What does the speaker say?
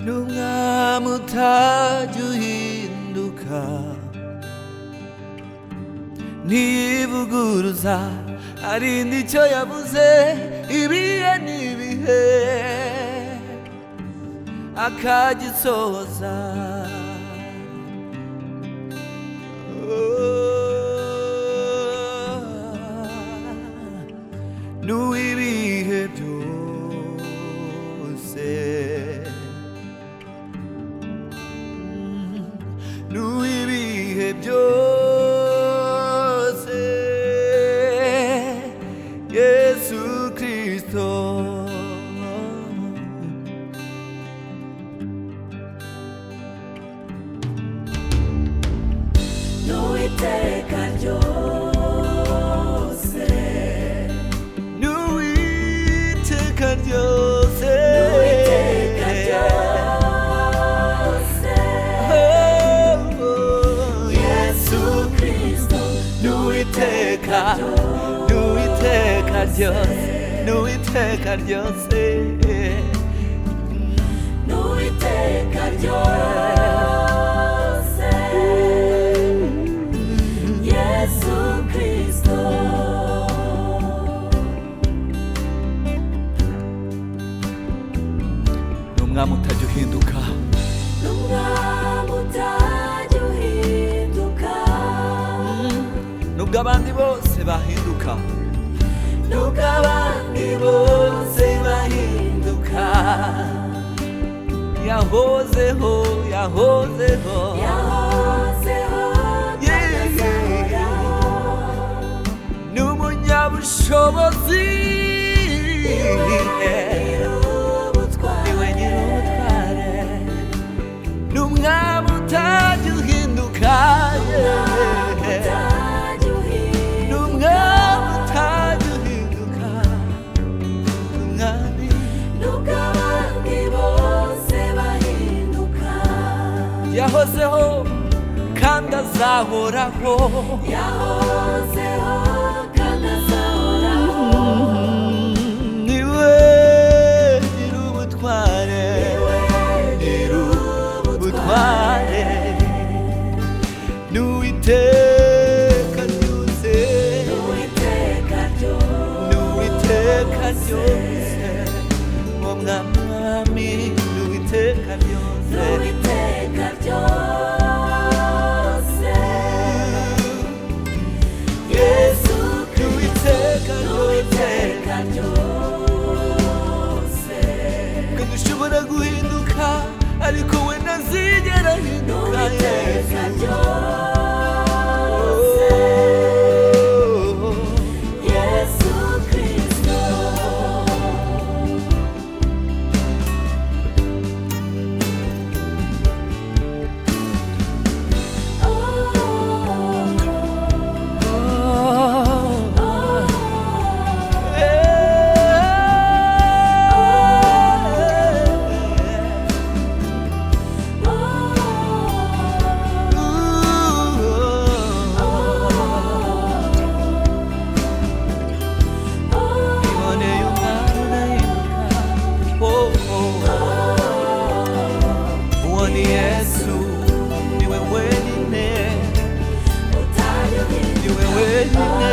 Nunca mutajuhinduka nivuguruza arinda icyo yavuze ibihe n'ibihe akagisohoza. Nu'ibihe byose nu'ibihe byose Yesu Kristo n'uwiteka ryose n'uwiteka ryose n'uwiteka ryose Yesu Kristo n'uwiteka ryose n'uwiteka ryose n'uwiteka ryose Yesu Kristo n'umwami utajya uhinduka n'umwami utajya uhinduka nubwo abandi bose bahinduka nubwo abandi bose bahinduka yahozeho yahozeho yahozeho akazahoraho n'umunyabushobozi niwe nyir'ubutware n'umwami utajya uhinduka n'umwami utajya uhinduka n'umwami nubwo abandi bose bahinduka yahozeho kandi azahoraho yahozeho kandi azahoraho niwe nyir'ubutware nyir'ubutware n'uwiteka ryose n'uwiteka ryose n'uwiteka ryose uwo mwami n'uwiteka ryose n'uwiteka ryose Yesu n'uwiteka n'uwiteka ryose kandi ushobora guhinduka ariko we ntazigera ahinduka n'uwiteka ryose Yesu Kristo niwe